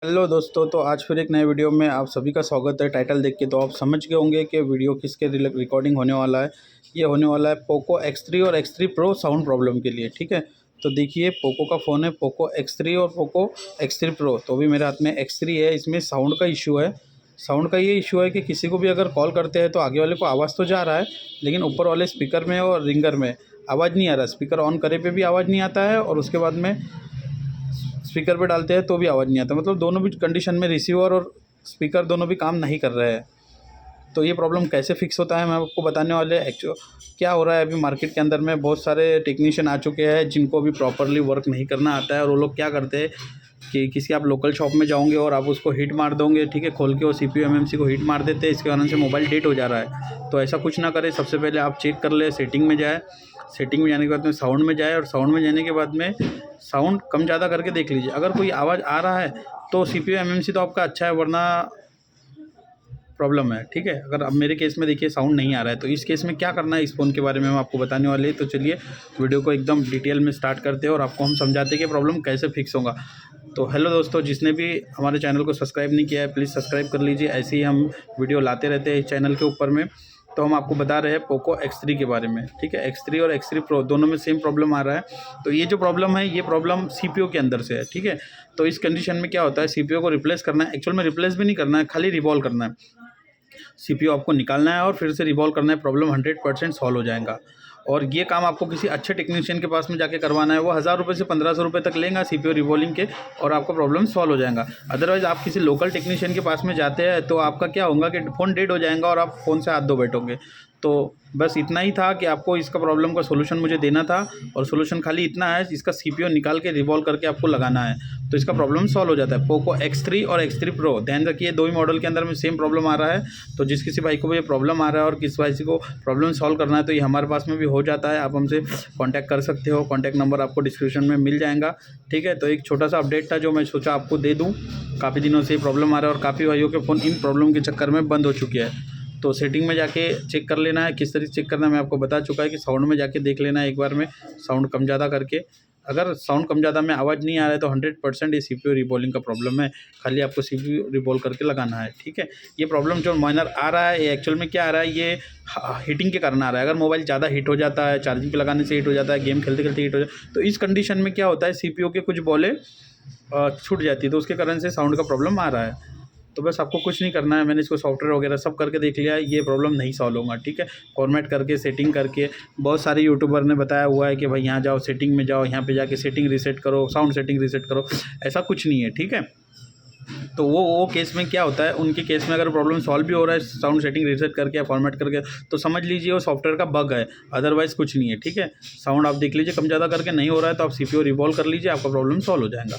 Hello दोस्तों, तो आज फिर एक नए वीडियो में आप सभी का स्वागत है। टाइटल देख के तो आप समझ गए होंगे कि वीडियो किसके रिकॉर्डिंग होने वाला है। ये होने वाला है पोको X3 और X3 Pro साउंड प्रॉब्लम के लिए। ठीक है, तो देखिए पोको का फ़ोन है, पोको X3 और पोको X3 Pro। तो अभी मेरे हाथ में X3 है, इसमें साउंड का इशू है। साउंड का ये इशू है कि किसी को भी अगर कॉल करते हैं तो आगे वाले को आवाज़ तो जा रहा है, लेकिन ऊपर वाले स्पीकर में और रिंगर में आवाज़ नहीं आ रहा। स्पीकर ऑन करे पे भी आवाज़ नहीं आता है और उसके बाद में स्पीकर पे डालते हैं तो भी आवाज़ नहीं आता। मतलब दोनों भी कंडीशन में रिसीवर और स्पीकर दोनों भी काम नहीं कर रहे हैं। तो ये प्रॉब्लम कैसे फिक्स होता है मैं आपको बताने वाले। क्या हो रहा है, अभी मार्केट के अंदर में बहुत सारे टेक्नीशियन आ चुके हैं जिनको भी प्रॉपरली वर्क नहीं करना आता है। और वो लोग क्या करते हैं कि किसी आप लोकल शॉप में जाओगे और आप उसको हिट मार दोगे, ठीक है, खोल के वो CPU MMC को हिट मार देते हैं। इसके कारण से मोबाइल डेट हो जा रहा है। तो ऐसा कुछ ना करें, सबसे पहले आप चेक कर ले, सेटिंग में जाए। सेटिंग में जाने के बाद में साउंड में जाए और साउंड में जाने के बाद में साउंड कम ज़्यादा करके देख लीजिए। अगर कोई आवाज़ आ रहा है तो CPU MMC तो आपका अच्छा है, वरना प्रॉब्लम है। ठीक है, अगर अब मेरे केस में देखिए साउंड नहीं आ रहा है, तो इस केस में क्या करना है इस फ़ोन के बारे में हम आपको बताने वाले हैं। तो चलिए वीडियो को एकदम डिटेल में स्टार्ट करते हैं और आपको हम समझाते हैं कि प्रॉब्लम कैसे फिक्स होगा। तो हेलो दोस्तों, जिसने भी हमारे चैनल को सब्सक्राइब नहीं किया है प्लीज़ सब्सक्राइब कर लीजिए। ऐसे ही हम वीडियो लाते रहते हैं इस चैनल के ऊपर में। तो हम आपको बता रहे हैं पोको X3 के बारे में। ठीक है, X3 और X3 Pro दोनों में सेम प्रॉब्लम आ रहा है। तो ये जो प्रॉब्लम है, ये प्रॉब्लम CPU के अंदर से है। ठीक है, तो इस कंडीशन में क्या होता है, CPU को रिप्लेस करना है। एक्चुअल में रिप्लेस भी नहीं करना है, खाली रिवॉल्व करना है। CPU आपको निकालना है और फिर से रिवॉल्व करना है, प्रॉब्लम 100% सॉल्व हो जाएगा। और ये काम आपको किसी अच्छे टेक्नीशियन के पास में जाके करवाना है। वो 1000 रुपये से 1500 रुपये तक लेंगे CPU रिवॉल्विंग के, और आपका प्रॉब्लम सॉल्व हो जाएगा। अदरवाइज़ आप किसी लोकल टेक्नीशियन के पास में जाते हैं तो आपका क्या होगा कि फ़ोन डेड हो जाएगा और आप फ़ोन से हाथ धो बैठोगे। तो बस इतना ही था कि आपको इसका प्रॉब्लम का सोल्यूशन मुझे देना था। और सोल्यूशन खाली इतना है, इसका CPU निकाल के रिवॉल्व करके आपको लगाना है, तो इसका प्रॉब्लम सॉल्व हो जाता है। पोको X3 और X3 Pro, ध्यान रखिए, दो ही मॉडल के अंदर में सेम प्रॉब्लम आ रहा है। तो जिस किसी भाई को भी ये प्रॉब्लम आ रहा है और किस भाई को प्रॉब्लम सॉल्व करना है, तो ये हमारे पास में भी हो जाता है। आप हमसे कॉन्टैक्ट कर सकते हो, कॉन्टैक्ट नंबर आपको डिस्क्रिप्शन में मिल जाएगा। ठीक है, तो एक छोटा सा अपडेट था जो मैं सोचा आपको दे दूँ। काफ़ी दिनों से ये प्रॉब्लम आ रहा है और काफ़ी भाइयों के फ़ोन इन प्रॉब्लम के चक्कर में बंद हो चुके हैं। तो सेटिंग में जाके चेक कर लेना है। किस तरीके से चेक करना है मैं आपको बता चुका है कि साउंड में जाके देख लेना है एक बार में, साउंड कम ज़्यादा करके। अगर साउंड कम ज़्यादा में आवाज़ नहीं आ रहा है तो 100% ये CPU रिवॉल्विंग का प्रॉब्लम है। खाली आपको CPU रिवॉल्व करके लगाना है। ठीक है, ये प्रॉब्लम जो माइनर आ रहा है, ये एक्चुअल में क्या आ रहा है, ये हीटिंग के कारण आ रहा है। अगर मोबाइल ज़्यादा हीट हो जाता है, चार्जिंग पे लगाने से हीट हो जाता है, गेम खेलते खेलते हीट हो जाता है, तो इस कंडीशन में क्या होता है, CPU के कुछ बॉले छूट जाती है, तो उसके कारण से साउंड का प्रॉब्लम आ रहा है। तो बस आपको कुछ नहीं करना है, मैंने इसको सॉफ्टवेयर वगैरह सब करके देख लिया है, ये प्रॉब्लम नहीं सॉल्व होगा। ठीक है, फॉर्मेट करके सेटिंग करके, बहुत सारे यूट्यूबर ने बताया हुआ है कि भाई यहाँ जाओ, सेटिंग में जाओ, यहाँ पे जाके सेटिंग रीसेट करो, साउंड सेटिंग रीसेट करो। ऐसा कुछ नहीं है। ठीक है, तो वो केस में क्या होता है, उनके केस में अगर प्रॉब्लम सॉल्व भी हो रहा है साउंड सेटिंग रीसेट करके या फॉर्मेट करके, तो समझ लीजिए वो सॉफ्टवेयर का बग है, अदरवाइज़ कुछ नहीं है। ठीक है, साउंड आप देख लीजिए कम ज़्यादा करके नहीं हो रहा है तो आप CPU रिवॉल्व कर लीजिए, आपका प्रॉब्लम सॉल्व हो जाएगा।